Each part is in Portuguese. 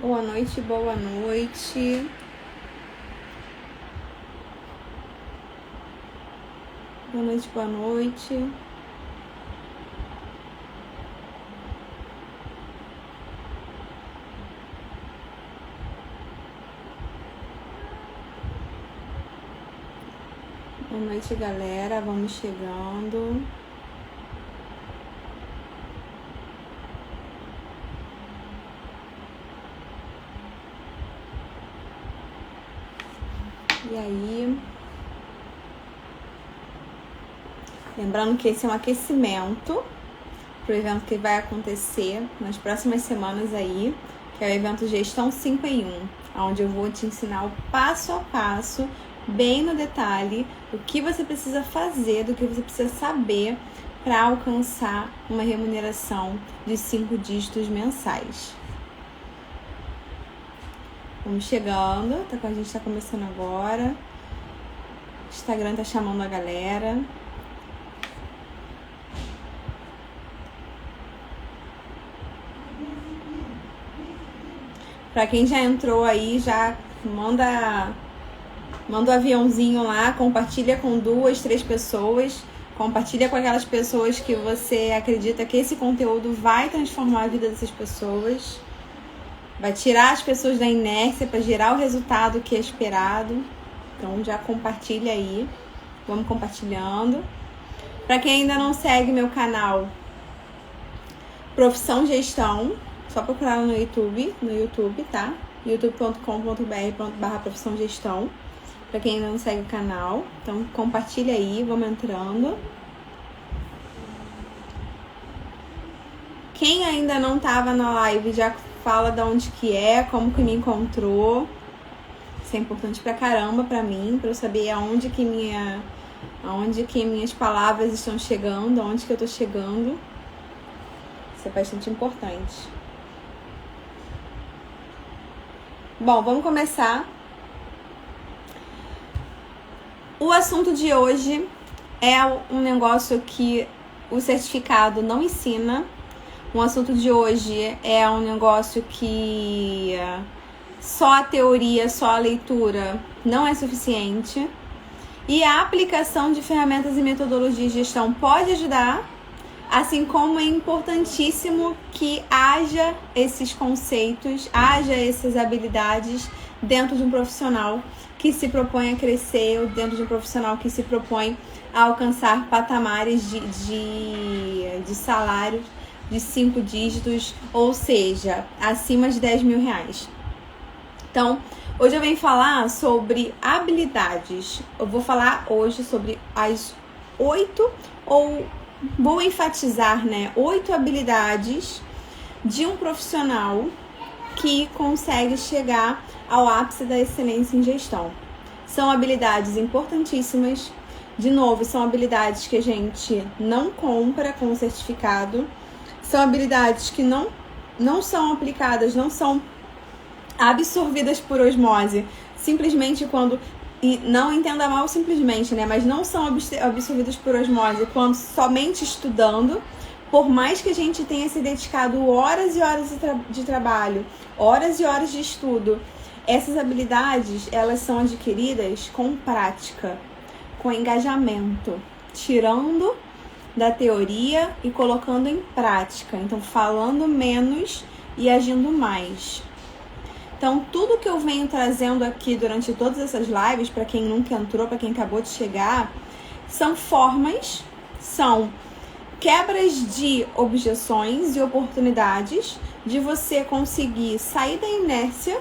Boa noite, boa noite. Boa noite, boa noite. Boa noite, galera. Vamos chegando. E aí? Lembrando que esse é um aquecimento para o evento que vai acontecer nas próximas semanas aí, que é o evento Gestão 5 em 1, onde eu vou te ensinar o passo a passo, bem no detalhe, o que você precisa fazer, do que você precisa saber para alcançar uma remuneração de 5 dígitos mensais. Vamos chegando, a gente está começando agora. O Instagram tá chamando a galera. Para quem já entrou aí, já manda o aviãozinho lá, compartilha com 2, 3 pessoas, compartilha com aquelas pessoas que você acredita que esse conteúdo vai transformar a vida dessas pessoas, vai tirar as pessoas da inércia para gerar o resultado que é esperado. Então já compartilha aí, vamos compartilhando. Para quem ainda não segue meu canal Profissão Gestão, só procurar no YouTube, tá? youtube.com.br/profissão gestão. Para quem ainda não segue o canal, então compartilha aí, vamos entrando. Quem ainda não tava na live, já fala de onde que é, como que me encontrou. Isso é importante pra caramba pra mim, pra eu saber aonde que minhas palavras estão chegando, aonde que eu tô chegando. Isso é bastante importante. Bom, vamos começar. O assunto de hoje é um negócio que o certificado não ensina. O assunto de hoje é um negócio que só a teoria, só a leitura não é suficiente. E a aplicação de ferramentas e metodologias de gestão pode ajudar, assim como é importantíssimo que haja esses conceitos, haja essas habilidades dentro de um profissional que se propõe a crescer, ou dentro de um profissional que se propõe a alcançar patamares de salários de 5 dígitos, ou seja, acima de 10 mil reais. Então, hoje eu venho falar sobre habilidades. Eu vou falar hoje sobre as 8, ou vou enfatizar, 8 habilidades de um profissional que consegue chegar ao ápice da excelência em gestão. São habilidades importantíssimas. De novo, são habilidades que a gente não compra com o certificado. São habilidades que não são aplicadas, não são absorvidas por osmose, simplesmente quando... E não entenda mal simplesmente, mas não são absorvidas por osmose quando somente estudando. Por mais que a gente tenha se dedicado horas e horas de trabalho, horas e horas de estudo, essas habilidades, elas são adquiridas com prática, com engajamento, tirando da teoria e colocando em prática. Então, falando menos e agindo mais. Então, tudo que eu venho trazendo aqui durante todas essas lives, para quem nunca entrou, para quem acabou de chegar, são formas, são quebras de objeções e oportunidades de você conseguir sair da inércia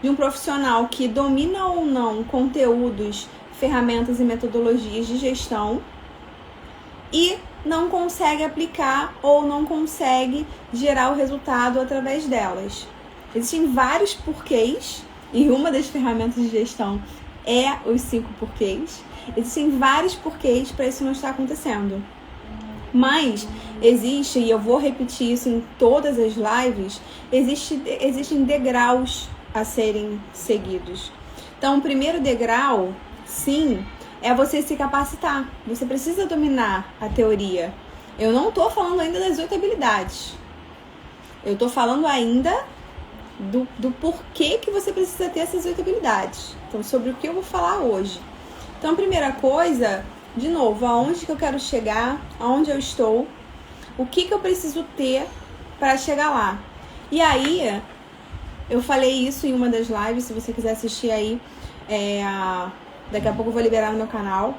de um profissional que domina ou não conteúdos, ferramentas e metodologias de gestão e não consegue aplicar ou não consegue gerar o resultado através delas. Existem vários porquês, e uma das ferramentas de gestão é os 5 porquês. Existem vários porquês para isso não estar acontecendo. Mas existe, e eu vou repetir isso em todas as lives, existem degraus a serem seguidos. Então, o primeiro degrau, sim, é você se capacitar. Você precisa dominar a teoria. Eu não estou falando ainda das 8 habilidades. Eu estou falando ainda do porquê que você precisa ter essas 8 habilidades. Então, sobre o que eu vou falar hoje. Então, a primeira coisa, de novo, aonde que eu quero chegar, aonde eu estou, o que eu preciso ter para chegar lá. E aí, eu falei isso em uma das lives, se você quiser assistir aí, daqui a pouco eu vou liberar no meu canal.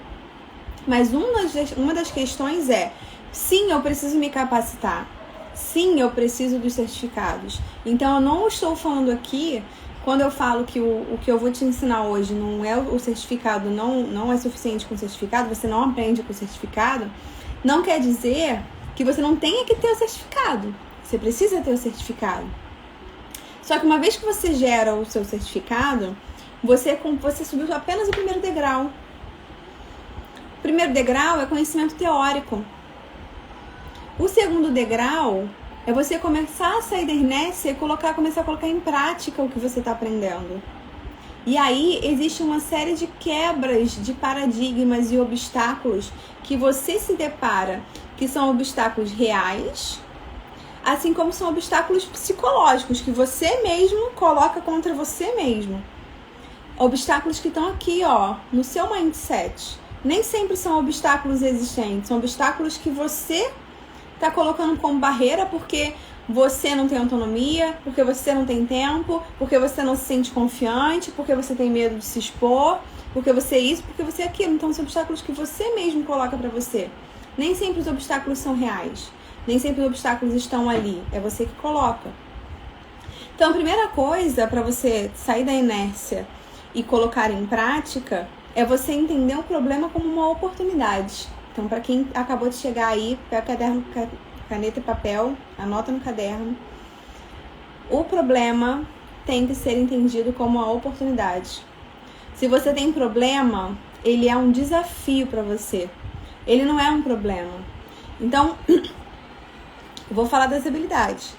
Mas uma das questões é, sim, eu preciso me capacitar. Sim, eu preciso dos certificados. Então, eu não estou falando aqui, quando eu falo que o que eu vou te ensinar hoje não é o certificado, não é suficiente com o certificado, você não aprende com o certificado, não quer dizer que você não tenha que ter o certificado. Você precisa ter o certificado. Só que uma vez que você gera o seu certificado, você subiu apenas o primeiro degrau. O primeiro degrau é conhecimento teórico. O segundo degrau é você começar a sair da inércia e começar a colocar em prática o que você está aprendendo. E aí existe uma série de quebras de paradigmas e obstáculos que você se depara, que são obstáculos reais, assim como são obstáculos psicológicos que você mesmo coloca contra você mesmo. Obstáculos que estão aqui, ó, no seu mindset. Nem sempre são obstáculos existentes, são obstáculos que você está colocando como barreira porque você não tem autonomia, porque você não tem tempo, porque você não se sente confiante, porque você tem medo de se expor, porque você é isso, porque você é aquilo. Então, são obstáculos que você mesmo coloca para você. Nem sempre os obstáculos são reais. Nem sempre os obstáculos estão ali. É você que coloca. Então, a primeira coisa para você sair da inércia e colocar em prática é você entender o problema como uma oportunidade. Então, para quem acabou de chegar aí, pega caderno, caneta e papel, anota no caderno. O problema tem que ser entendido como uma oportunidade. Se você tem problema, ele é um desafio para você. Ele não é um problema. Então, eu vou falar das habilidades.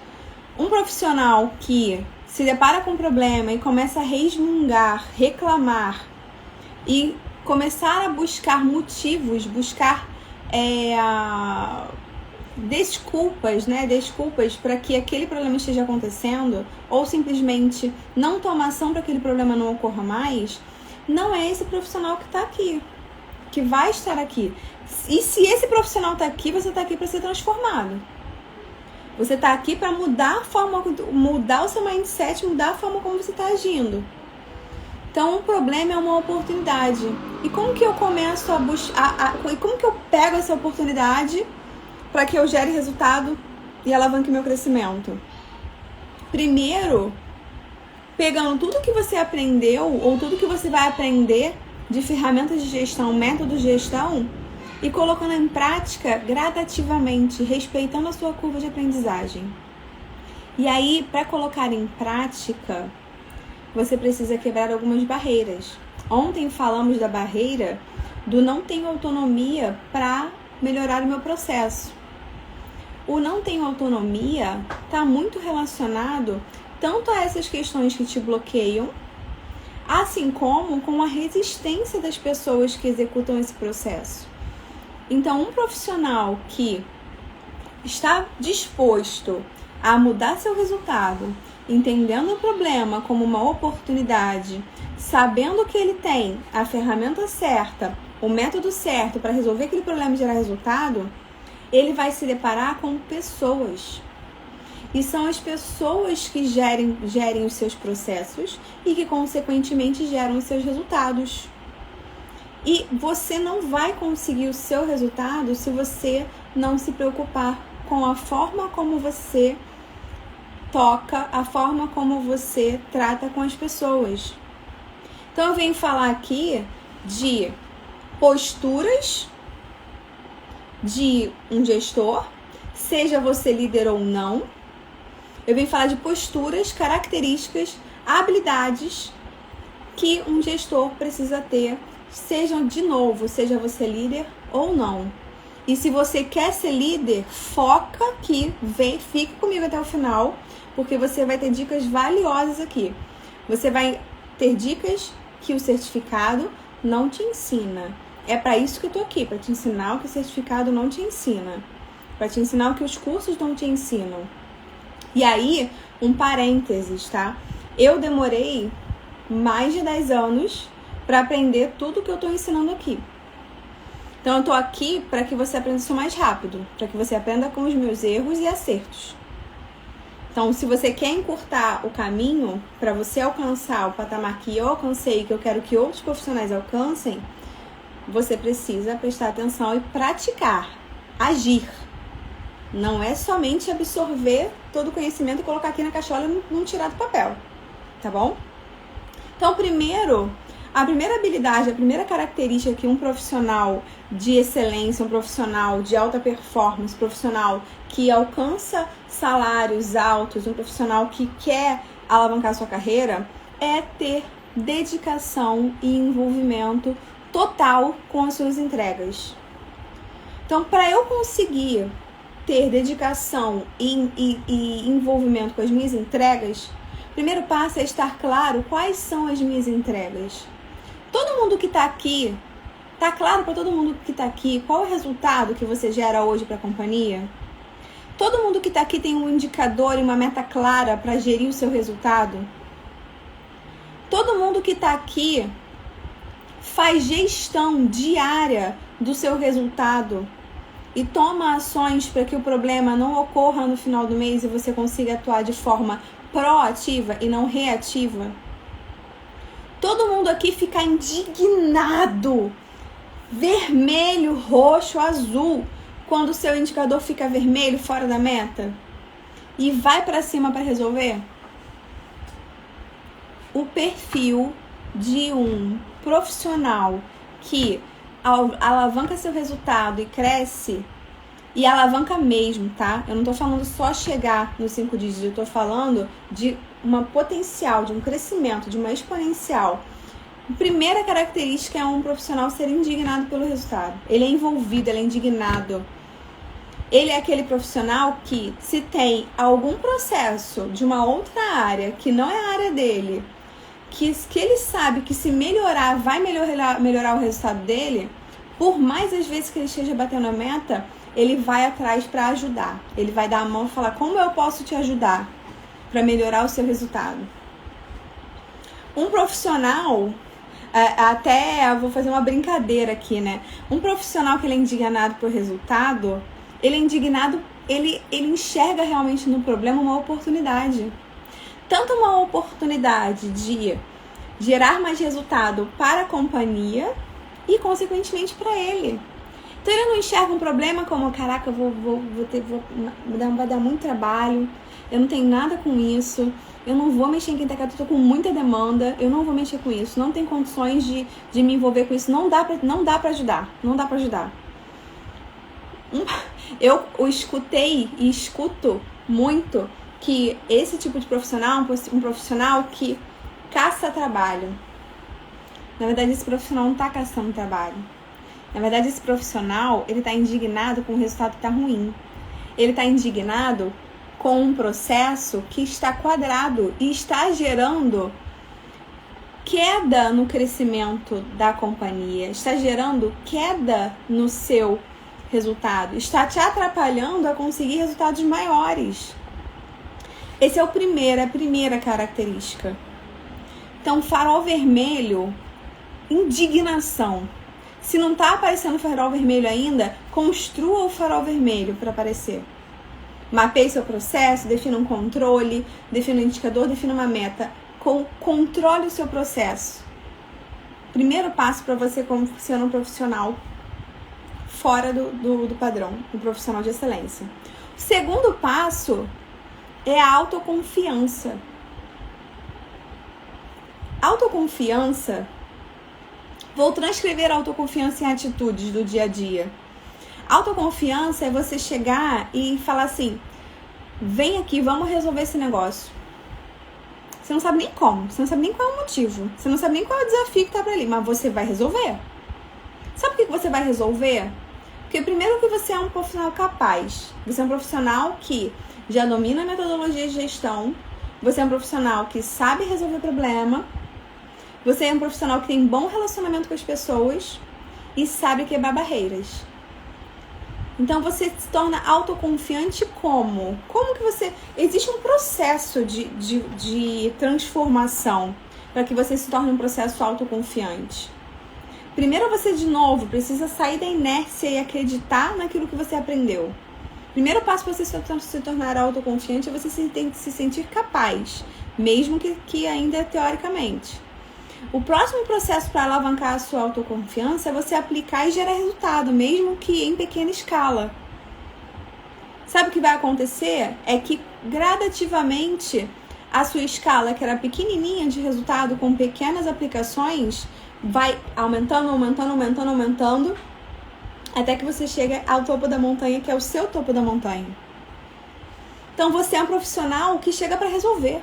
Um profissional que se depara com um problema e começa a resmungar, reclamar e começar a buscar motivos, buscar desculpas, né? Desculpas para que aquele problema esteja acontecendo, ou simplesmente não tomar ação para que aquele problema não ocorra mais, não é esse profissional que está aqui, que vai estar aqui. E se esse profissional está aqui, você está aqui para ser transformado. Você está aqui para mudar a forma, mudar o seu mindset, mudar a forma como você está agindo. Então, o problema é uma oportunidade. E como que eu começo a buscar, e como que eu pego essa oportunidade para que eu gere resultado e alavanque meu crescimento? Primeiro, pegando tudo que você aprendeu ou tudo que você vai aprender de ferramentas de gestão, métodos de gestão, e colocando em prática gradativamente, respeitando a sua curva de aprendizagem. E aí, para colocar em prática, você precisa quebrar algumas barreiras. Ontem falamos da barreira do não tenho autonomia para melhorar o meu processo. O não tenho autonomia está muito relacionado tanto a essas questões que te bloqueiam, assim como com a resistência das pessoas que executam esse processo. Então, um profissional que está disposto a mudar seu resultado, entendendo o problema como uma oportunidade, sabendo que ele tem a ferramenta certa, o método certo para resolver aquele problema e gerar resultado, ele vai se deparar com pessoas. E são as pessoas que gerem os seus processos e que, consequentemente, geram os seus resultados. E você não vai conseguir o seu resultado se você não se preocupar com a forma como você toca, a forma como você trata com as pessoas. Então, eu venho falar aqui de posturas de um gestor, seja você líder ou não. Eu venho falar de posturas, características, habilidades que um gestor precisa ter, seja você líder ou não. E se você quer ser líder, foca aqui, fica comigo até o final, porque você vai ter dicas valiosas aqui. Você vai ter dicas que o certificado não te ensina. É para isso que eu tô aqui, para te ensinar o que o certificado não te ensina, para te ensinar o que os cursos não te ensinam. E aí, um parênteses, tá? Eu demorei mais de 10 anos para aprender tudo que eu tô ensinando aqui. Então eu tô aqui para que você aprenda isso mais rápido, para que você aprenda com os meus erros e acertos. Então, se você quer encurtar o caminho para você alcançar o patamar que eu alcancei, que eu quero que outros profissionais alcancem, você precisa prestar atenção e praticar, agir. Não é somente absorver todo o conhecimento e colocar aqui na caixola e não tirar do papel, tá bom? Então, a primeira habilidade, a primeira característica que um profissional de excelência, um profissional de alta performance, um profissional que alcança salários altos, um profissional que quer alavancar sua carreira, é ter dedicação e envolvimento total com as suas entregas. Então, para eu conseguir ter dedicação e envolvimento com as minhas entregas, o primeiro passo é estar claro quais são as minhas entregas. Todo mundo que está aqui, tá claro para todo mundo que está aqui qual é o resultado que você gera hoje para a companhia? Todo mundo que está aqui tem um indicador e uma meta clara para gerir o seu resultado? Todo mundo que está aqui faz gestão diária do seu resultado e toma ações para que o problema não ocorra no final do mês e você consiga atuar de forma proativa e não reativa? Todo mundo aqui fica indignado, vermelho, roxo, azul, quando o seu indicador fica vermelho, fora da meta, e vai para cima para resolver? O perfil de um profissional que alavanca seu resultado e cresce, e alavanca mesmo, tá? Eu não tô falando só chegar nos 5 dígitos, eu tô falando de uma potencial, de um crescimento, de uma exponencial. A primeira característica é um profissional ser indignado pelo resultado. Ele é envolvido, ele é indignado. Ele é aquele profissional que, se tem algum processo de uma outra área que não é a área dele, que ele sabe que se melhorar, vai melhorar o resultado dele, por mais às vezes que ele esteja batendo a meta, ele vai atrás para ajudar. Ele vai dar a mão e falar: como eu posso te ajudar para melhorar o seu resultado? Um profissional, até eu vou fazer uma brincadeira aqui, né? Um profissional que ele é indignado por resultado, ele é indignado, ele enxerga realmente no problema uma oportunidade. Tanto uma oportunidade de gerar mais resultado para a companhia e, consequentemente, para ele. Então, ele não enxerga um problema como: caraca, vai dar muito trabalho, eu não tenho nada com isso, eu não vou mexer em quem tá aqui, eu tô com muita demanda, eu não vou mexer com isso, não tem condições de me envolver com isso, não dá pra ajudar. Eu escutei e escuto muito que esse tipo de profissional é um profissional que caça trabalho. Na verdade, esse profissional não tá caçando trabalho. Na verdade, esse profissional, ele tá indignado com o resultado que tá ruim. Ele tá indignado com um processo que está quadrado e está gerando queda no crescimento da companhia, está gerando queda no seu resultado, está te atrapalhando a conseguir resultados maiores. Esse é a primeira característica. Então, farol vermelho, indignação. Se não está aparecendo o farol vermelho ainda, construa o farol vermelho para aparecer. Mapeie seu processo, defina um controle, defina um indicador, defina uma meta. Controle o seu processo. Primeiro passo para você ser um profissional fora do padrão, um profissional de excelência. O segundo passo é a autoconfiança. Autoconfiança, vou transcrever autoconfiança em atitudes do dia a dia. Autoconfiança é você chegar e falar assim: vem aqui, vamos resolver esse negócio. Você não sabe nem como, você não sabe nem qual é o motivo, você não sabe nem qual é o desafio que tá pra ali, mas você vai resolver. Sabe por que você vai resolver? Porque primeiro que você é um profissional capaz, você é um profissional que já domina a metodologia de gestão, você é um profissional que sabe resolver problema, você é um profissional que tem bom relacionamento com as pessoas e sabe quebrar barreiras. Então você se torna autoconfiante como? Como que você... Existe um processo de transformação para que você se torne um processo autoconfiante. Primeiro você, de novo, precisa sair da inércia e acreditar naquilo que você aprendeu. Primeiro passo para você se tornar autoconfiante é você se sentir capaz, mesmo que ainda teoricamente. O próximo processo para alavancar a sua autoconfiança é você aplicar e gerar resultado, mesmo que em pequena escala. Sabe o que vai acontecer? É que gradativamente a sua escala, que era pequenininha de resultado com pequenas aplicações, vai aumentando, até que você chega ao topo da montanha, que é o seu topo da montanha. Então você é um profissional que chega para resolver.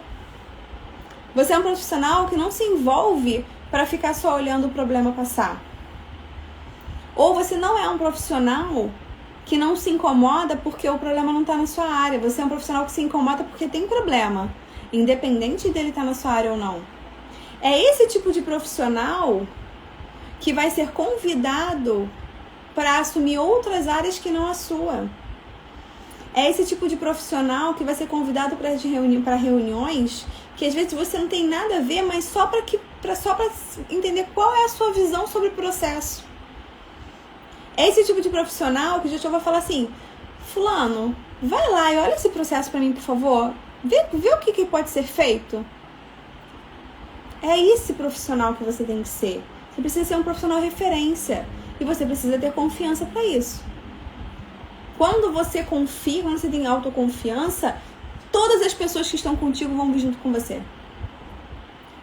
Você é um profissional que não se envolve para ficar só olhando o problema passar. Ou você não é um profissional que não se incomoda porque o problema não está na sua área. Você é um profissional que se incomoda porque tem problema, independente dele estar na sua área ou não. É esse tipo de profissional que vai ser convidado para assumir outras áreas que não a sua. É esse tipo de profissional que vai ser convidado para reuniões que às vezes você não tem nada a ver, mas só para entender qual é a sua visão sobre o processo. É esse tipo de profissional que já vai falar assim: fulano, vai lá e olha esse processo para mim, por favor. Vê o que pode ser feito. É esse profissional que você tem que ser. Você precisa ser um profissional referência. E você precisa ter confiança para isso. Quando você confia, quando você tem autoconfiança, todas as pessoas que estão contigo vão vir junto com você.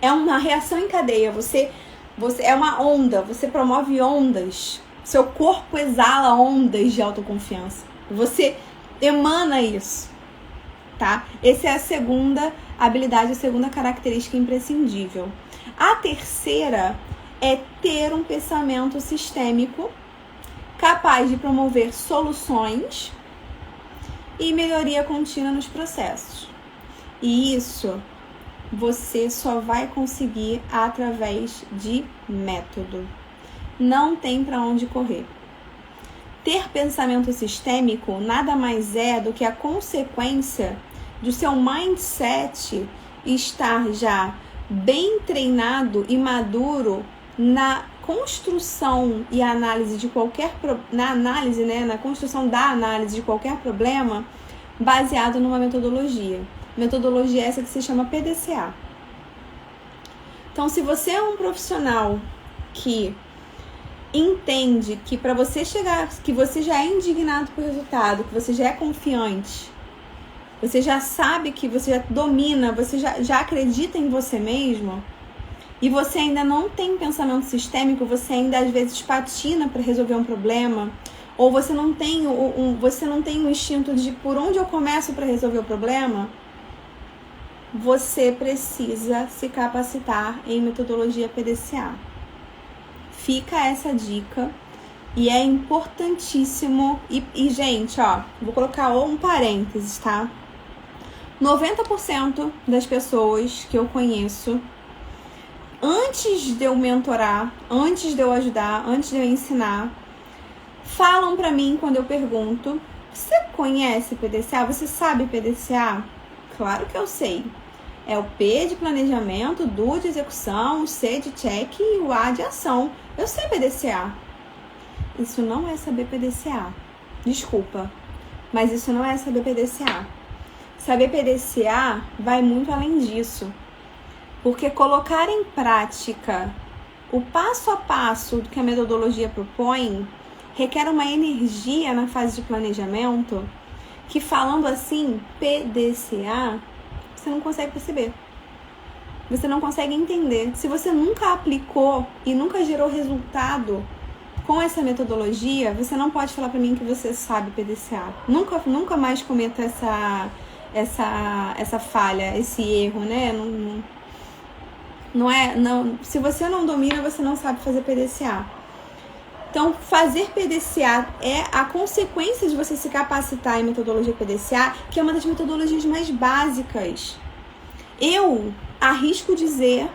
É uma reação em cadeia. Você é uma onda. Você promove ondas. Seu corpo exala ondas de autoconfiança. Você emana isso. Tá? Essa é a segunda habilidade, a segunda característica imprescindível. A terceira é ter um pensamento sistêmico capaz de promover soluções e melhoria contínua nos processos. E isso você só vai conseguir através de método. Não tem para onde correr. Ter pensamento sistêmico nada mais é do que a consequência do seu mindset estar já bem treinado e maduro na construção e análise de qualquer na construção da análise de qualquer problema baseado numa metodologia. Metodologia essa que se chama PDCA. Então, se você é um profissional que entende que para você chegar, que você já é indignado por resultado, que você já é confiante, você já sabe que você já domina, você já acredita em você mesmo, e você ainda não tem pensamento sistêmico, você ainda às vezes patina para resolver um problema, ou você não tem um instinto de por onde eu começo para resolver o problema, você precisa se capacitar em metodologia PDCA. Fica essa dica e é importantíssimo. E gente, ó, vou colocar um parênteses, tá? 90% das pessoas que eu conheço, antes de eu mentorar, antes de eu ajudar, antes de eu ensinar, falam pra mim quando eu pergunto: você conhece PDCA? Você sabe PDCA? Claro que eu sei. É o P de planejamento, o D de execução, o C de check e o A de ação. Eu sei PDCA. Isso não é saber PDCA. Desculpa, mas isso não é saber PDCA. Saber PDCA vai muito além disso. Porque colocar em prática o passo a passo do que a metodologia propõe requer uma energia na fase de planejamento que, falando assim, PDCA, você não consegue perceber. Você não consegue entender. Se você nunca aplicou e nunca gerou resultado com essa metodologia, você não pode falar pra mim que você sabe PDCA. Nunca mais cometa essa falha, esse erro, né? Se você não domina, você não sabe fazer PDCA. Então, fazer PDCA é a consequência de você se capacitar em metodologia PDCA, que é uma das metodologias mais básicas. Eu arrisco dizer,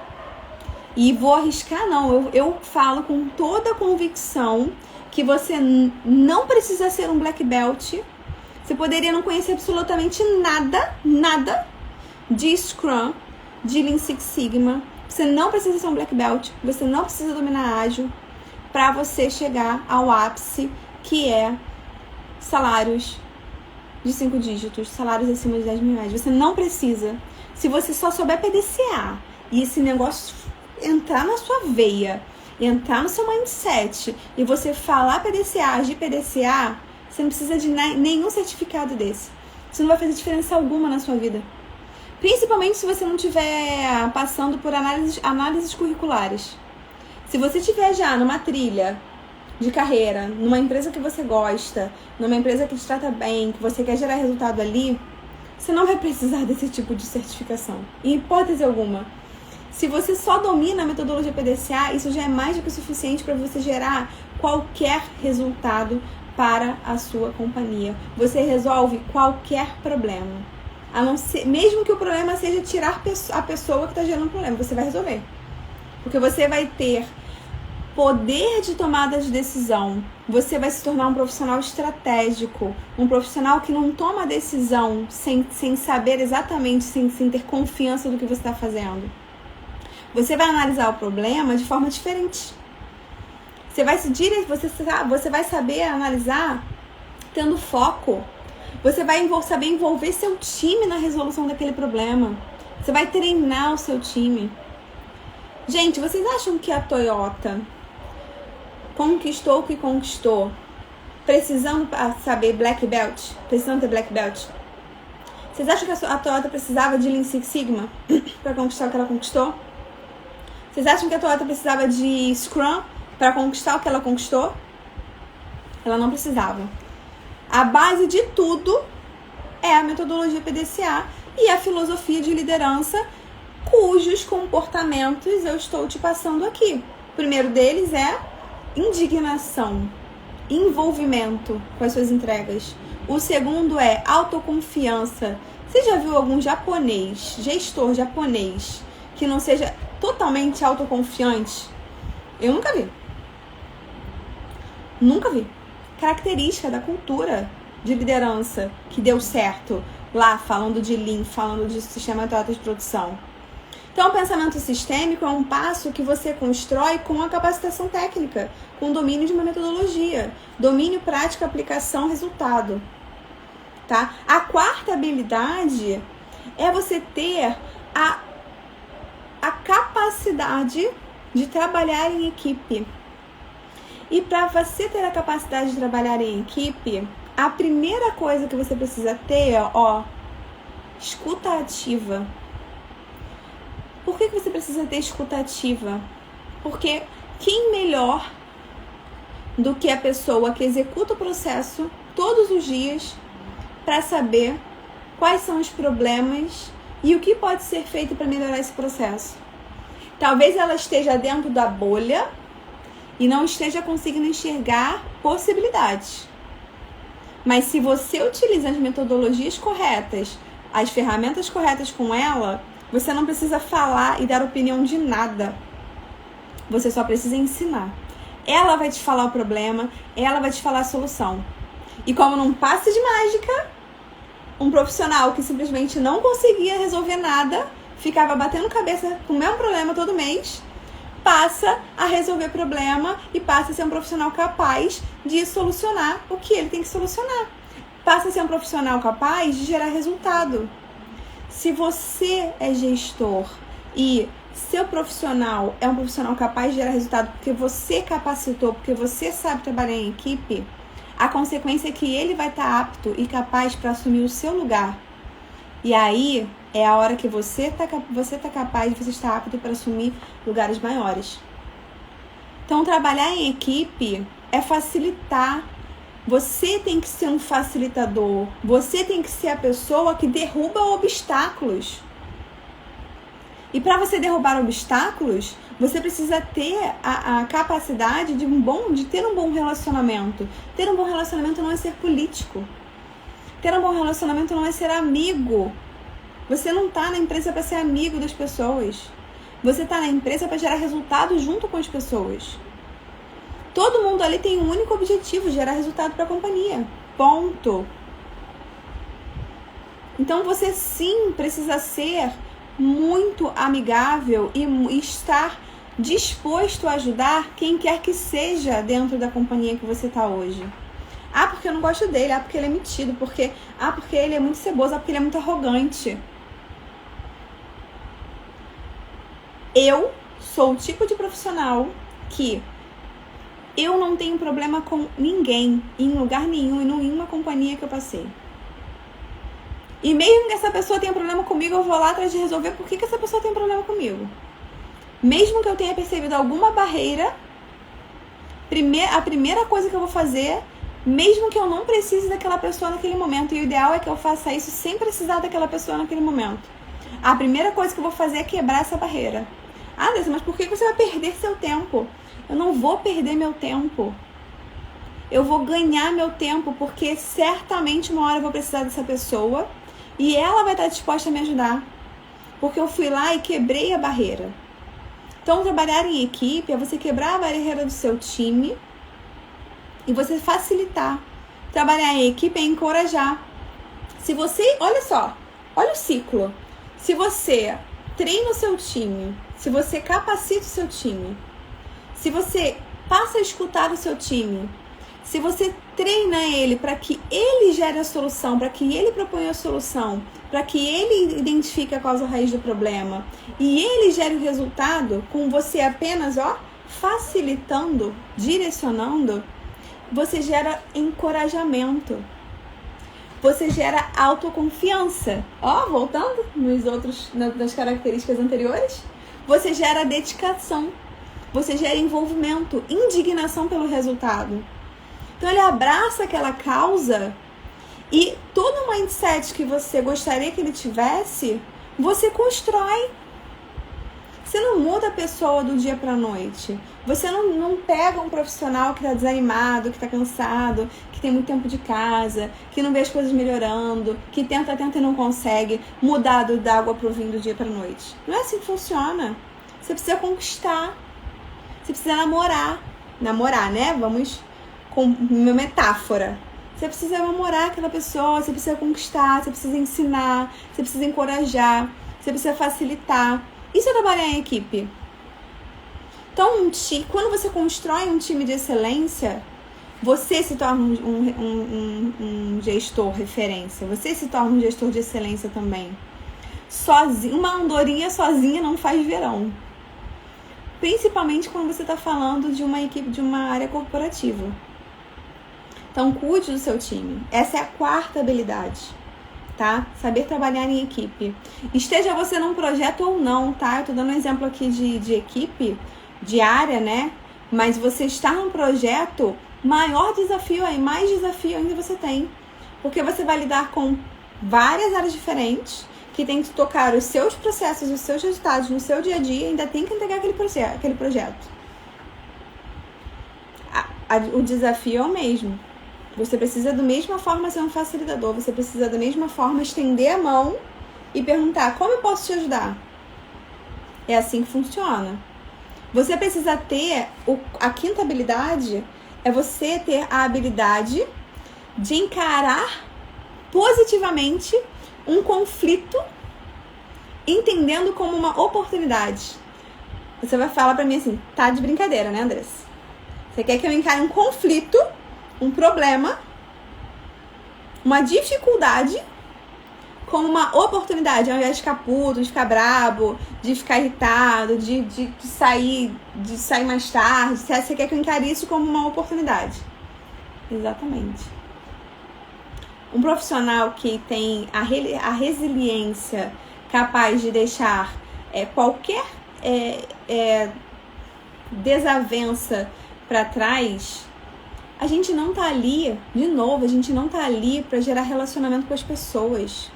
e vou arriscar não, eu falo com toda a convicção que você não precisa ser um black belt. Você poderia não conhecer absolutamente nada de Scrum, de Lean Six Sigma. Você não precisa ser um black belt, você não precisa dominar ágil para você chegar ao ápice, que é salários de 5 dígitos, salários acima de 10 mil reais. Você não precisa. Se você só souber PDCA e esse negócio entrar na sua veia, entrar no seu mindset e você falar PDCA, agir PDCA, você não precisa de nenhum certificado desse. Isso não vai fazer diferença alguma na sua vida. Principalmente se você não estiver passando por análises curriculares. Se você estiver já numa trilha de carreira, numa empresa que você gosta, numa empresa que te trata bem, que você quer gerar resultado ali, você não vai precisar desse tipo de certificação, em hipótese alguma. Se você só domina a metodologia PDCA, isso já é mais do que o suficiente para você gerar qualquer resultado para a sua companhia. Você resolve qualquer problema. A não ser, mesmo que o problema seja tirar a pessoa que está gerando o problema, você vai resolver. Porque você vai ter poder de tomada de decisão. Você vai se tornar um profissional estratégico, um profissional que não toma decisão sem saber exatamente, sem ter confiança do que você está fazendo. Você vai analisar o problema de forma diferente. Você vai saber analisar tendo foco. Você vai saber envolver seu time na resolução daquele problema. Você vai treinar o seu time. Gente, vocês acham que a Toyota conquistou o que conquistou precisando saber black belt? Precisando ter black belt? Vocês acham que a Toyota precisava de Lean Six Sigma para conquistar o que ela conquistou? Vocês acham que a Toyota precisava de Scrum para conquistar o que ela conquistou? Ela não precisava. A base de tudo é a metodologia PDCA e a filosofia de liderança, cujos comportamentos eu estou te passando aqui. O primeiro deles é indignação, envolvimento com as suas entregas. O segundo é autoconfiança. Você já viu algum gestor japonês, que não seja totalmente autoconfiante? Eu nunca vi. Nunca vi. Característica da cultura de liderança que deu certo lá, falando de Lean, falando de sistema Toyota de produção. Então, o pensamento sistêmico é um passo que você constrói com a capacitação técnica, com o domínio de uma metodologia, domínio, prática, aplicação, resultado. Tá? A quarta habilidade é você ter a capacidade de trabalhar em equipe. E para você ter a capacidade de trabalhar em equipe, a primeira coisa que você precisa ter é, escuta ativa. Por que você precisa ter escuta ativa? Porque quem melhor do que a pessoa que executa o processo todos os dias para saber quais são os problemas e o que pode ser feito para melhorar esse processo? Talvez ela esteja dentro da bolha e não esteja conseguindo enxergar possibilidades. Mas se você utiliza as metodologias corretas, as ferramentas corretas com ela, você não precisa falar e dar opinião de nada. Você só precisa ensinar. Ela vai te falar o problema, ela vai te falar a solução. E como num passe de mágica, um profissional que simplesmente não conseguia resolver nada, ficava batendo cabeça com o mesmo problema todo mês, passa a resolver problema e passa a ser um profissional capaz de solucionar o que ele tem que solucionar. Passa a ser um profissional capaz de gerar resultado. Se você é gestor e seu profissional é um profissional capaz de gerar resultado porque você capacitou, porque você sabe trabalhar em equipe, a consequência é que ele vai estar apto e capaz para assumir o seu lugar. E aí é a hora que você tá capaz, você está apto para assumir lugares maiores. Então, trabalhar em equipe é facilitar. Você tem que ser um facilitador. Você tem que ser a pessoa que derruba obstáculos. E para você derrubar obstáculos, você precisa ter a capacidade de ter um bom relacionamento. Ter um bom relacionamento não é ser político. Ter um bom relacionamento não é ser amigo. Você não está na empresa para ser amigo das pessoas. Você está na empresa para gerar resultados junto com as pessoas. Todo mundo ali tem um único objetivo, gerar resultado para a companhia. Ponto. Então você sim precisa ser muito amigável e estar disposto a ajudar quem quer que seja dentro da companhia que você está hoje. Ah, porque eu não gosto dele. Ah, porque ele é metido. Porque ele é muito ceboso. Ah, porque ele é muito arrogante. Eu sou o tipo de profissional que eu não tenho problema com ninguém, em lugar nenhum, em nenhuma companhia que eu passei. E mesmo que essa pessoa tenha problema comigo, eu vou lá atrás de resolver por que essa pessoa tem problema comigo. Mesmo que eu tenha percebido alguma barreira, a primeira coisa que eu vou fazer, mesmo que eu não precise daquela pessoa naquele momento, e o ideal é que eu faça isso sem precisar daquela pessoa naquele momento, a primeira coisa que eu vou fazer é quebrar essa barreira. Ah, Deus, mas por que você vai perder seu tempo? Eu não vou perder meu tempo. Eu vou ganhar meu tempo, porque certamente uma hora eu vou precisar dessa pessoa e ela vai estar disposta a me ajudar. Porque eu fui lá e quebrei a barreira. Então, trabalhar em equipe é você quebrar a barreira do seu time e você facilitar. Trabalhar em equipe é encorajar. Se você, olha só, olha o ciclo. Se você treina o seu time, se você capacita o seu time, se você passa a escutar o seu time, se você treina ele para que ele gere a solução, para que ele proponha a solução, para que ele identifique a causa raiz do problema e ele gere o resultado com você apenas, facilitando, direcionando, você gera encorajamento. Você gera autoconfiança. Voltando nas características anteriores, você gera dedicação. Você gera envolvimento, indignação pelo resultado. Então ele abraça aquela causa e todo o mindset que você gostaria que ele tivesse, você constrói. Você não muda a pessoa do dia para a noite. Você não pega um profissional que está desanimado, que está cansado, que tem muito tempo de casa, que não vê as coisas melhorando, que tenta e não consegue mudar da água para o vinho do dia para a noite. Não é assim que funciona. Você precisa conquistar. Você precisa namorar. Namorar, né? Vamos com uma metáfora. Você precisa namorar aquela pessoa, você precisa conquistar, você precisa ensinar, você precisa encorajar, você precisa facilitar. Isso é trabalhar em equipe. Então, quando você constrói um time de excelência, você se torna um gestor referência. Você se torna um gestor de excelência também. Sozinho, uma andorinha sozinha não faz verão. Principalmente quando você está falando de uma equipe, de uma área corporativa. Então, cuide do seu time. Essa é a quarta habilidade, tá? Saber trabalhar em equipe. Esteja você num projeto ou não, tá? Eu tô dando um exemplo aqui de equipe, de área, né? Mas você estar num projeto, maior desafio aí, mais desafio ainda você tem. Porque você vai lidar com várias áreas diferentes, que tem que tocar os seus processos, os seus resultados no seu dia a dia, e ainda tem que entregar aquele projeto. O desafio é o mesmo. Você precisa da mesma forma ser um facilitador, você precisa da mesma forma estender a mão e perguntar: como eu posso te ajudar? É assim que funciona. Você precisa ter, a quinta habilidade é você ter a habilidade de encarar positivamente um conflito, entendendo como uma oportunidade. Você vai falar pra mim assim: tá de brincadeira, né, Andressa? Você quer que eu encare um conflito, um problema, uma dificuldade, como uma oportunidade, ao invés de ficar puto, de ficar brabo, de ficar irritado, de sair mais tarde? Você quer que eu encare isso como uma oportunidade? Exatamente. Um profissional que tem a resiliência capaz de deixar qualquer desavença para trás, a gente não tá ali, de novo, a gente não tá ali para gerar relacionamento com as pessoas.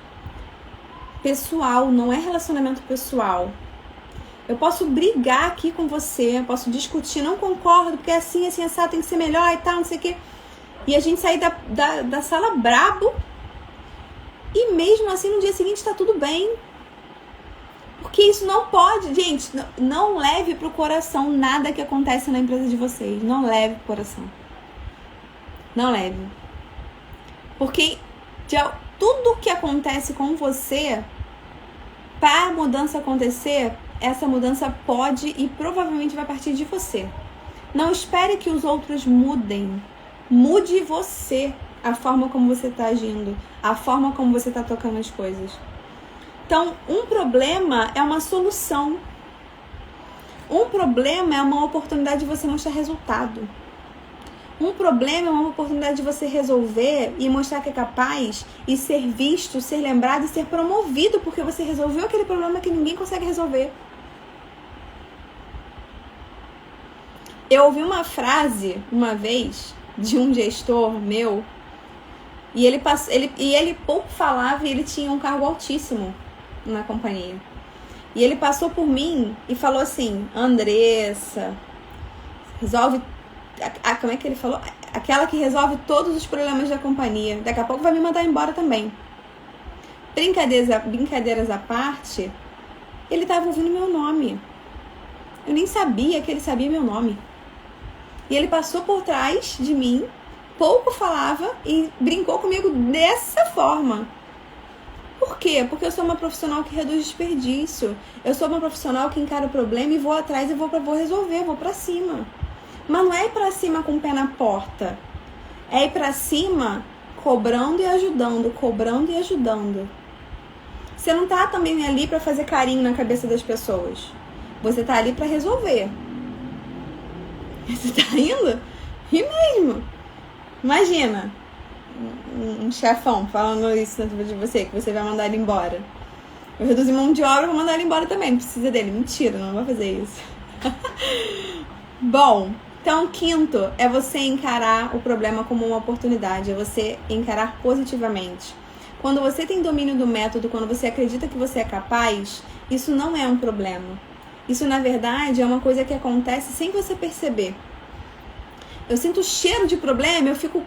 Pessoal, não é relacionamento pessoal. Eu posso brigar aqui com você, eu posso discutir, não concordo, porque assim, assado, tem que ser melhor e tal, não sei o quê. E a gente sair da sala brabo e mesmo assim no dia seguinte tá tudo bem. Porque isso não pode, gente, não leve pro coração nada que acontece na empresa de vocês. Não leve pro coração. Não leve. Porque tudo que acontece com você, para a mudança acontecer, essa mudança pode e provavelmente vai partir de você. Não espere que os outros mudem. Mude você, a forma como você está agindo, a forma como você está tocando as coisas. Então, um problema é uma solução. Um problema é uma oportunidade de você mostrar resultado. Um problema é uma oportunidade de você resolver e mostrar que é capaz e ser visto, ser lembrado e ser promovido porque você resolveu aquele problema que ninguém consegue resolver. Eu ouvi uma frase uma vez de um gestor meu e ele pouco falava e ele tinha um cargo altíssimo na companhia. E ele passou por mim e falou assim: Andressa, resolve... Como é que ele falou? Aquela que resolve todos os problemas da companhia. Daqui a pouco vai me mandar embora também. Brincadeiras à parte, ele estava ouvindo meu nome. Eu nem sabia que ele sabia meu nome. E ele passou por trás de mim, pouco falava e brincou comigo dessa forma. Por quê? Porque eu sou uma profissional que reduz desperdício. Eu sou uma profissional que encara o problema e vou atrás e vou resolver, vou pra cima. Mas não é ir pra cima com o pé na porta. É ir pra cima cobrando e ajudando, cobrando e ajudando. Você não tá também ali pra fazer carinho na cabeça das pessoas. Você tá ali pra resolver. Você tá indo? E mesmo. Imagina um chefão falando isso de você, que você vai mandar ele embora. Eu reduzi mão de obra, vou mandar ele embora também. Não precisa dele. Mentira, não vou fazer isso. Bom, então, quinto é você encarar o problema como uma oportunidade. É você encarar positivamente. Quando você tem domínio do método, quando você acredita que você é capaz, isso não é um problema. Isso, na verdade, é uma coisa que acontece sem você perceber. Eu sinto cheiro de problema, eu fico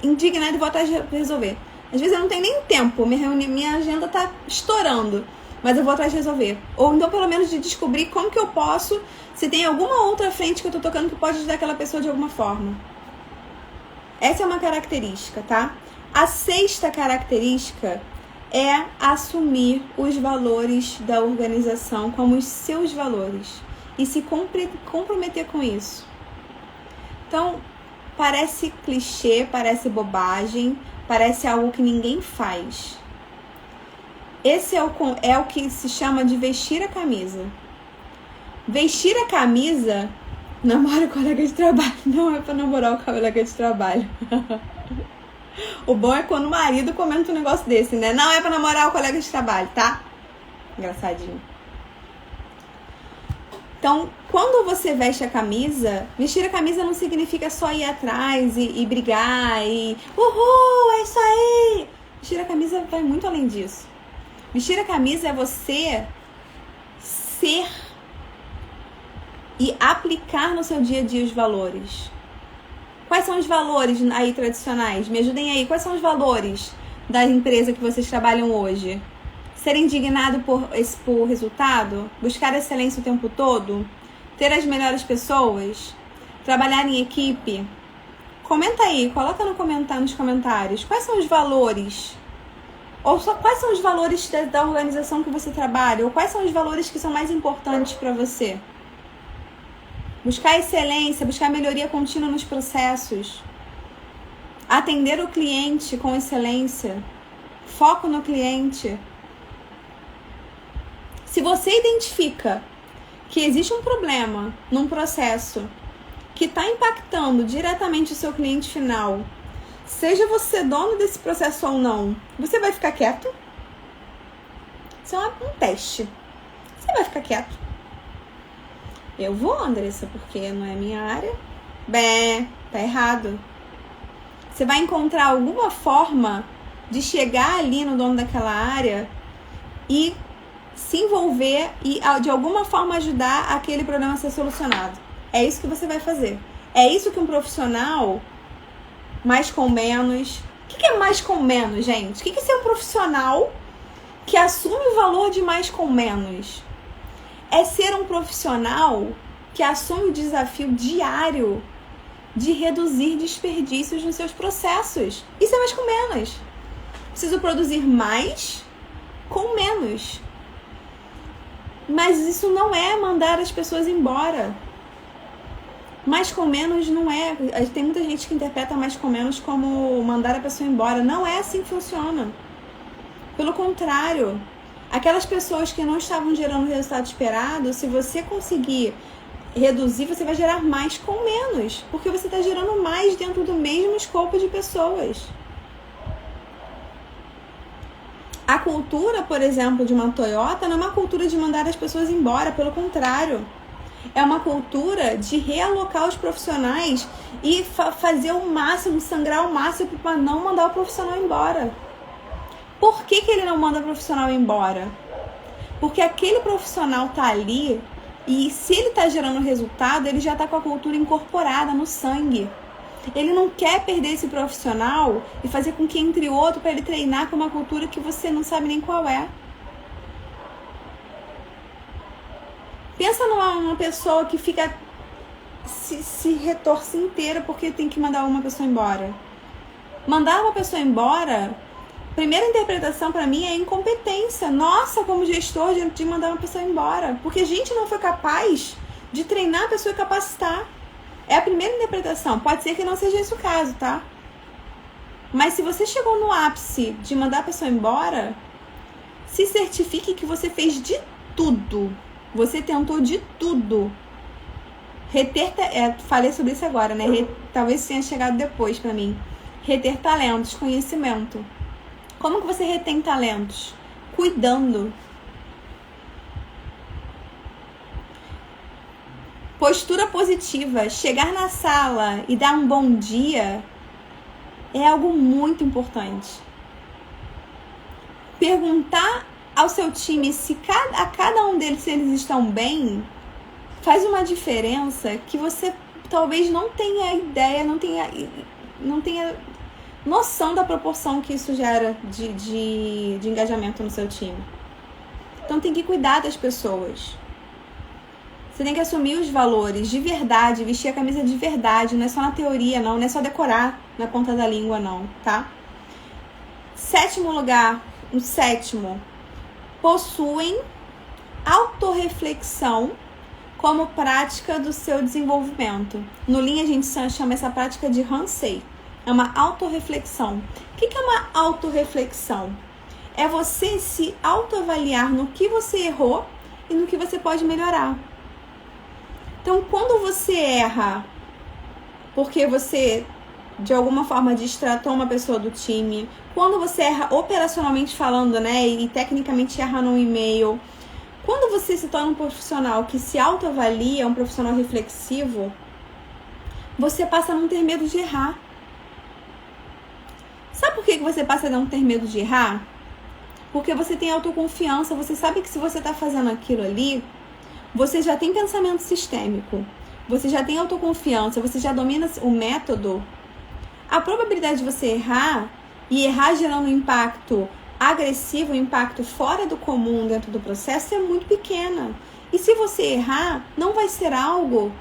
indignada e vou atrás de resolver. Às vezes eu não tenho nem tempo, minha agenda tá estourando, mas eu vou atrás de resolver. Ou então, pelo menos, de descobrir como que eu posso, se tem alguma outra frente que eu tô tocando que pode ajudar aquela pessoa de alguma forma. Essa é uma característica, tá? A sexta característica é assumir os valores da organização como os seus valores e se comprometer com isso. Então, parece clichê, parece bobagem, parece algo que ninguém faz. Esse é o que se chama de vestir a camisa. Vestir a camisa, namora o colega de trabalho, não é pra namorar o colega de trabalho. O bom é quando o marido comenta um negócio desse, né? Não é pra namorar o colega de trabalho, tá? Engraçadinho. Então, quando você veste a camisa, vestir a camisa não significa só ir atrás e brigar e... Uhul, é isso aí! Vestir a camisa vai muito além disso. Vestir a camisa é você ser e aplicar no seu dia a dia os valores. Quais são os valores aí tradicionais? Me ajudem aí. Quais são os valores da empresa que vocês trabalham hoje? Ser indignado por resultado? Buscar excelência o tempo todo? Ter as melhores pessoas? Trabalhar em equipe? Comenta aí, coloca nos comentários. Quais são os valores? Ou só quais são os valores da organização que você trabalha? Ou quais são os valores que são mais importantes para você? Buscar excelência, buscar melhoria contínua nos processos. Atender o cliente com excelência. Foco no cliente. Se você identifica que existe um problema num processo que está impactando diretamente o seu cliente final, seja você dono desse processo ou não, você vai ficar quieto? Isso é um teste. Você vai ficar quieto? Eu vou, Andressa, porque não é minha área. Bem, tá errado. Você vai encontrar alguma forma de chegar ali no dono daquela área e se envolver e de alguma forma ajudar aquele problema a ser solucionado. É isso que você vai fazer. É isso que um profissional mais com menos... O que é mais com menos, gente? O que é ser um profissional que assume o valor de mais com menos. É ser um profissional que assume o desafio diário de reduzir desperdícios nos seus processos. Isso é mais com menos. Preciso produzir mais com menos. Mas isso não é mandar as pessoas embora. Mais com menos não é. Tem muita gente que interpreta mais com menos como mandar a pessoa embora. Não é assim que funciona. Pelo contrário, aquelas pessoas que não estavam gerando o resultado esperado, se você conseguir reduzir, você vai gerar mais com menos, porque você está gerando mais dentro do mesmo escopo de pessoas. A cultura, por exemplo, de uma Toyota não é uma cultura de mandar as pessoas embora, pelo contrário. É uma cultura de realocar os profissionais e fazer o máximo, sangrar o máximo para não mandar o profissional embora. Por que ele não manda o profissional embora? Porque aquele profissional está ali e se ele está gerando resultado, ele já está com a cultura incorporada no sangue. Ele não quer perder esse profissional e fazer com que entre outro para ele treinar com uma cultura que você não sabe nem qual é. Pensa numa pessoa que fica se retorce inteira porque tem que mandar uma pessoa embora. Mandar uma pessoa embora, primeira interpretação para mim é incompetência. Nossa, como gestor de mandar uma pessoa embora. Porque a gente não foi capaz de treinar a pessoa e capacitar. É a primeira interpretação. Pode ser que não seja esse o caso, tá? Mas se você chegou no ápice de mandar a pessoa embora, se certifique que você fez de tudo. Você tentou de tudo. Falei sobre isso agora, né? Talvez tenha chegado depois pra mim. Reter talentos, conhecimento. Como que você retém talentos? Cuidando. Postura positiva. Chegar na sala e dar um bom dia é algo muito importante. Perguntar ao seu time se a cada um deles, se eles estão bem, faz uma diferença que você talvez não tenha ideia, não tenha noção da proporção que isso gera de engajamento no seu time. Então tem que cuidar das pessoas. Você tem que assumir os valores de verdade, vestir a camisa de verdade, não é só na teoria não é só decorar na ponta da língua não, tá? Sétimo lugar, o sétimo, possuem autorreflexão como prática do seu desenvolvimento. No Lean a gente chama essa prática de Hansei. É uma autorreflexão. O que é uma autorreflexão? É você se autoavaliar no que você errou e no que você pode melhorar. Então, quando você erra porque você, de alguma forma, distratou uma pessoa do time, quando você erra operacionalmente falando, né, e tecnicamente erra num e-mail, quando você se torna um profissional que se autoavalia, um profissional reflexivo, você passa a não ter medo de errar. Sabe por que você passa a não ter medo de errar? Porque você tem autoconfiança, você sabe que se você está fazendo aquilo ali, você já tem pensamento sistêmico, você já tem autoconfiança, você já domina o método. A probabilidade de você errar, e errar gerando um impacto agressivo, um impacto fora do comum dentro do processo, é muito pequena. E se você errar, não vai ser algo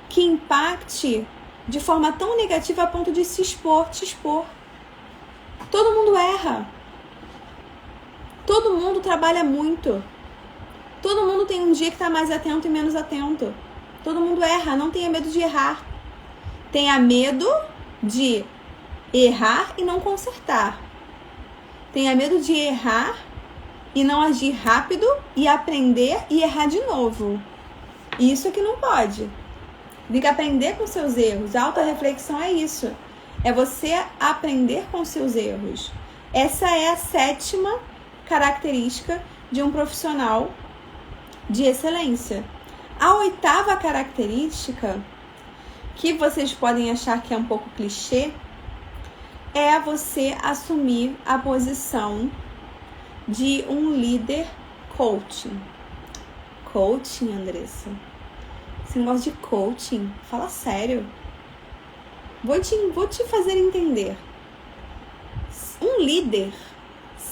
que impacte de forma tão negativa a ponto de te expor. Todo mundo erra. Todo mundo trabalha muito. Todo mundo tem um dia que está mais atento e menos atento. Todo mundo erra, não tenha medo de errar. Tenha medo de errar e não consertar. Tenha medo de errar e não agir rápido e aprender e errar de novo. Isso é que não pode. Tem que aprender com seus erros. A autorreflexão é isso. É você aprender com seus erros. Essa é a sétima característica de um profissional de excelência. A oitava característica, que vocês podem achar que é um pouco clichê, é você assumir a posição de um líder coaching. Coaching, Andressa? Esse negócio de coaching? Fala sério. Vou te fazer entender. Um líder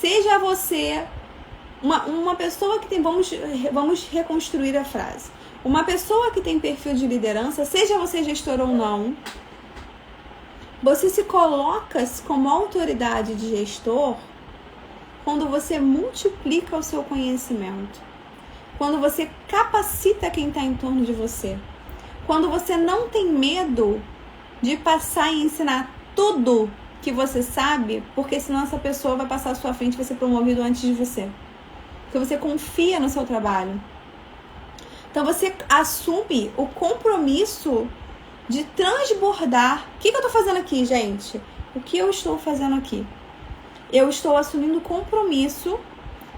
Seja você uma pessoa que tem... Vamos reconstruir a frase. Uma pessoa que tem perfil de liderança, seja você gestor ou não, você se coloca como autoridade de gestor quando você multiplica o seu conhecimento, quando você capacita quem está em torno de você, quando você não tem medo de passar e ensinar tudo que você sabe, porque senão essa pessoa vai passar à sua frente e vai ser promovido antes de você. Porque você confia no seu trabalho. Então você assume o compromisso de transbordar. O que eu estou fazendo aqui, gente? O que eu estou fazendo aqui? Eu estou assumindo o compromisso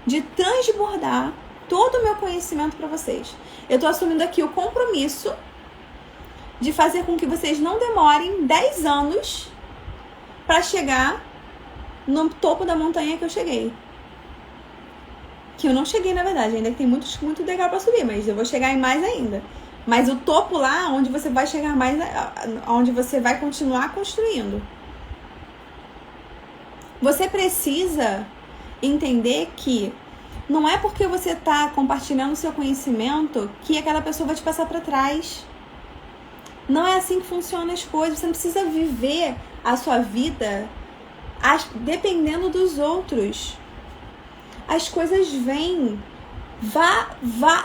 de transbordar todo o meu conhecimento para vocês. Eu estou assumindo aqui o compromisso de fazer com que vocês não demorem 10 anos para chegar no topo da montanha que eu cheguei. Que eu não cheguei, na verdade. Ainda tem muito degrau para subir, mas eu vou chegar em mais ainda. Mas o topo lá, onde você vai chegar mais, onde você vai continuar construindo. Você precisa entender que não é porque você está compartilhando o seu conhecimento que aquela pessoa vai te passar para trás. Não é assim que funcionam as coisas. Você não precisa viver a sua vida dependendo dos outros. As coisas vêm.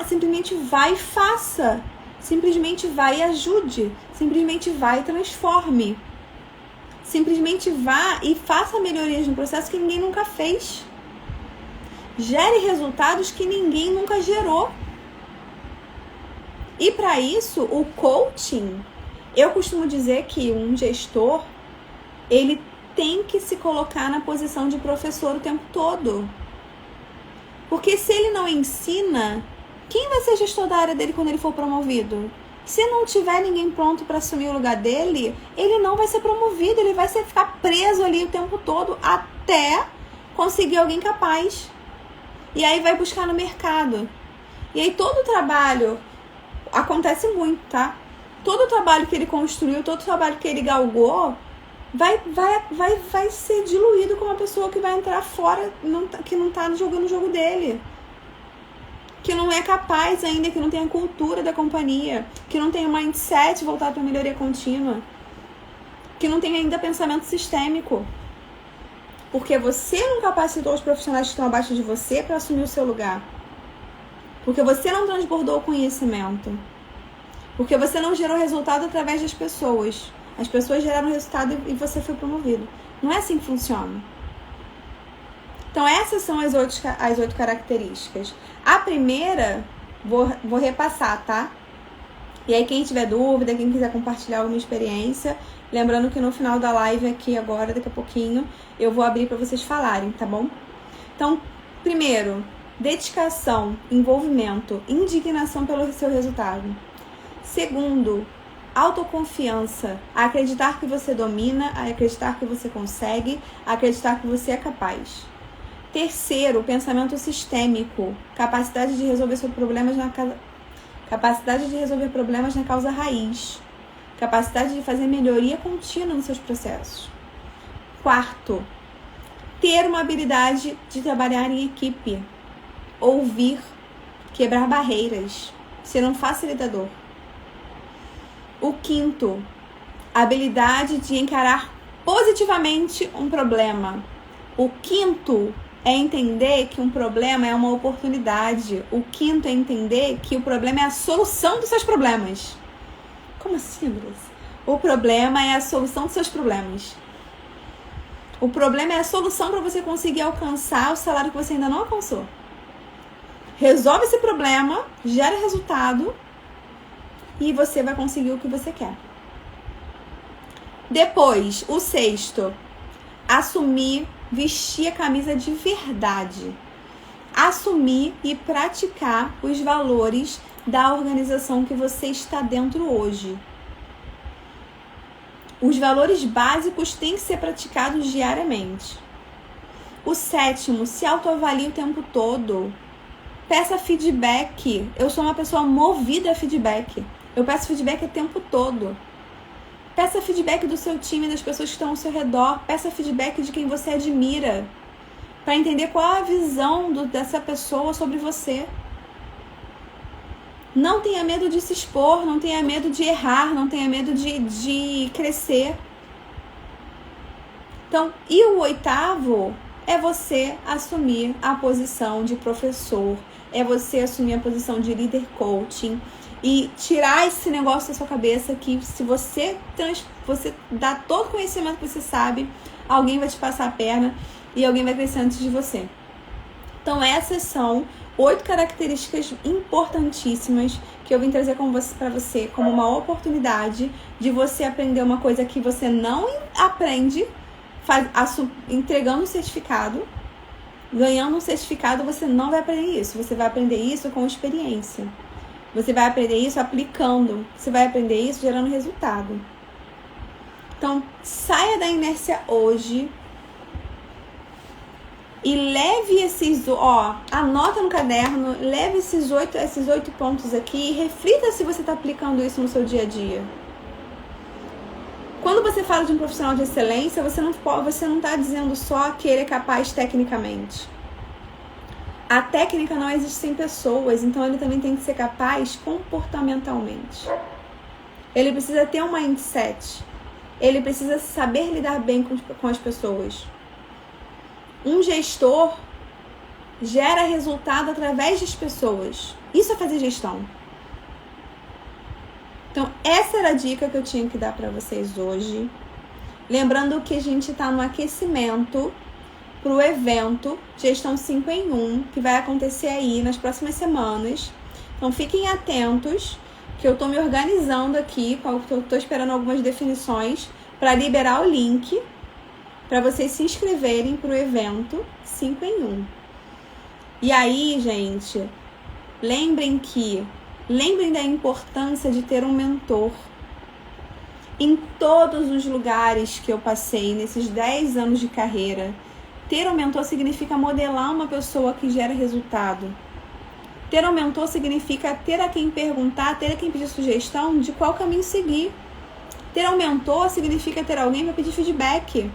Simplesmente vá e faça. Simplesmente vá e ajude. Simplesmente vá e transforme. Simplesmente vá e faça melhorias no processo que ninguém nunca fez. Gere resultados que ninguém nunca gerou. E para isso, o coaching, eu costumo dizer que um gestor, ele tem que se colocar na posição de professor o tempo todo. Porque se ele não ensina, quem vai ser gestor da área dele quando ele for promovido? Se não tiver ninguém pronto para assumir o lugar dele, ele não vai ser promovido, ele vai ficar preso ali o tempo todo até conseguir alguém capaz. E aí vai buscar no mercado. E aí todo o trabalho, acontece muito, tá? Todo o trabalho que ele construiu, todo o trabalho que ele galgou, vai ser diluído com uma pessoa que vai entrar fora, que não tá jogando o jogo dele. Que não é capaz ainda, que não tem a cultura da companhia, que não tem o mindset voltado para a melhoria contínua, que não tem ainda pensamento sistêmico. Porque você não capacitou os profissionais que estão abaixo de você para assumir o seu lugar. Porque você não transbordou o conhecimento. Porque você não gerou resultado através das pessoas. As pessoas geraram resultado e você foi promovido. Não é assim que funciona. Então essas são as 8 características. A primeira, vou repassar, tá? E aí quem tiver dúvida, quem quiser compartilhar alguma experiência, lembrando que no final da live aqui agora, daqui a pouquinho, eu vou abrir para vocês falarem, tá bom? Então, primeiro, dedicação, envolvimento, indignação pelo seu resultado. Segundo, autoconfiança, acreditar que você domina, acreditar que você consegue, acreditar que você é capaz. Terceiro, pensamento sistêmico, capacidade de resolver problemas na causa raiz, capacidade de fazer melhoria contínua nos seus processos. Quarto, ter uma habilidade de trabalhar em equipe, ouvir, quebrar barreiras, ser um facilitador. O quinto, habilidade de encarar positivamente um problema. O quinto é entender que um problema é uma oportunidade. O quinto é entender que o problema é a solução dos seus problemas. Como assim, Andressa? O problema é a solução dos seus problemas. O problema é a solução para você conseguir alcançar o salário que você ainda não alcançou. Resolve esse problema, gera resultado e você vai conseguir o que você quer. Depois, o sexto, assumir, vestir a camisa de verdade. Assumir e praticar os valores da organização que você está dentro hoje. Os valores básicos têm que ser praticados diariamente. O sétimo, se autoavalie o tempo todo. Peça feedback. Eu sou uma pessoa movida a feedback. Eu peço feedback o tempo todo. Peça feedback do seu time, das pessoas que estão ao seu redor. Peça feedback de quem você admira. para entender qual é a visão dessa pessoa sobre você. Não tenha medo de se expor, não tenha medo de errar, não tenha medo de crescer. Então, e o 8º é você assumir a posição de professor, é você assumir a posição de líder coaching e tirar esse negócio da sua cabeça que se você dá todo o conhecimento que você sabe, alguém vai te passar a perna e alguém vai crescer antes de você. Então, essas são 8 características importantíssimas que eu vim trazer para você como uma oportunidade de você aprender uma coisa que você não aprende entregando um certificado. Ganhando um certificado, você não vai aprender isso. Você vai aprender isso com experiência. Você vai aprender isso aplicando. Você vai aprender isso gerando resultado. Então, saia da inércia hoje e leve anota no caderno, leve esses 8 pontos aqui e reflita se você está aplicando isso no seu dia a dia. Quando você fala de um profissional de excelência, você não está dizendo só que ele é capaz tecnicamente. A técnica não existe sem pessoas, então ele também tem que ser capaz comportamentalmente. Ele precisa ter um mindset. Ele precisa saber lidar bem com as pessoas. Um gestor gera resultado através das pessoas. Isso é fazer gestão. Então, essa era a dica que eu tinha que dar para vocês hoje. Lembrando que a gente está no aquecimento para o evento Gestão 5 em 1, que vai acontecer aí nas próximas semanas. Então, fiquem atentos, que eu estou me organizando aqui, estou esperando algumas definições para liberar o link para vocês se inscreverem para o evento 5 em 1. E aí, gente, lembrem da importância de ter um mentor. Em todos os lugares que eu passei, nesses 10 anos de carreira, ter um mentor significa modelar uma pessoa que gera resultado. Ter um mentor significa ter a quem perguntar, ter a quem pedir sugestão de qual caminho seguir. Ter um mentor significa ter alguém para pedir feedback.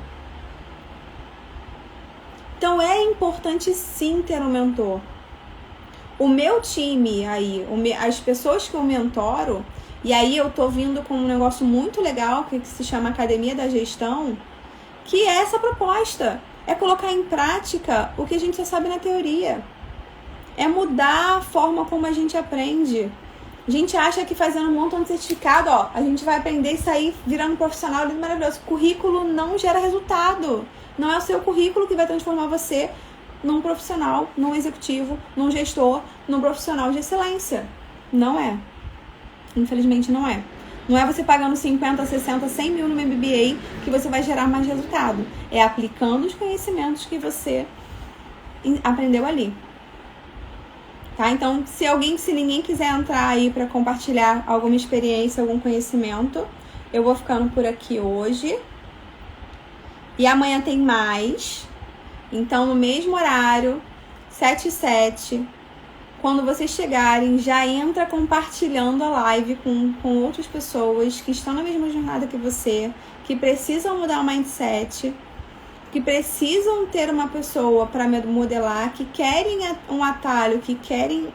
Então é importante sim ter um mentor. O meu time aí, as pessoas que eu mentoro, e aí eu tô vindo com um negócio muito legal que se chama Academia da Gestão, que é essa proposta. É colocar em prática o que a gente já sabe na teoria. É mudar a forma como a gente aprende. A gente acha que fazendo um montão de certificado, a gente vai aprender e sair virando profissional lindo, maravilhoso. Currículo não gera resultado. Não é o seu currículo que vai transformar você num profissional, num executivo, num gestor, num profissional de excelência. Não é. Infelizmente não é. Não é você pagando 50, 60, 100 mil no MBA que você vai gerar mais resultado. É aplicando os conhecimentos que você aprendeu ali. Tá? Então, se ninguém quiser entrar aí para compartilhar alguma experiência, algum conhecimento, eu vou ficando por aqui hoje. E amanhã tem mais. Então, no mesmo horário, 7 e 7, quando vocês chegarem, já entra compartilhando a live com outras pessoas que estão na mesma jornada que você, que precisam mudar o mindset, que precisam ter uma pessoa para modelar, que querem um atalho, que querem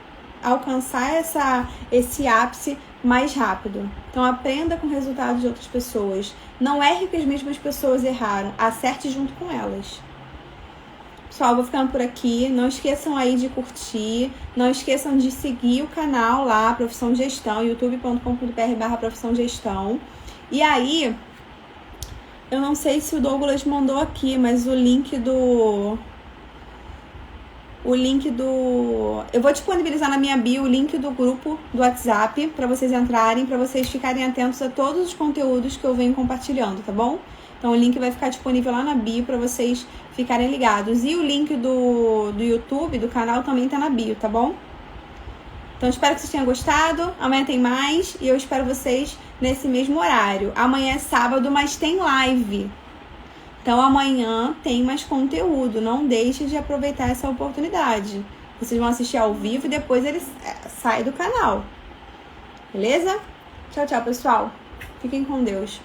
alcançar esse ápice mais rápido. Então, aprenda com o resultado de outras pessoas. Não erre que as mesmas pessoas erraram. Acerte junto com elas. Pessoal, vou ficando por aqui. Não esqueçam aí de curtir. Não esqueçam de seguir o canal lá, Profissão de Gestão, youtube.com.br/Profissão de Gestão. E aí, eu não sei se o Douglas mandou aqui, mas o link do... Eu vou disponibilizar na minha bio o link do grupo do WhatsApp para vocês entrarem, para vocês ficarem atentos a todos os conteúdos que eu venho compartilhando, tá bom? Então o link vai ficar disponível lá na bio para vocês ficarem ligados. E o link do YouTube, do canal, também tá na bio, tá bom? Então espero que vocês tenham gostado. Amanhã tem mais e eu espero vocês nesse mesmo horário. Amanhã é sábado, mas tem live. Então amanhã tem mais conteúdo. Não deixe de aproveitar essa oportunidade. Vocês vão assistir ao vivo e depois ele sai do canal. Beleza? Tchau, tchau, pessoal. Fiquem com Deus.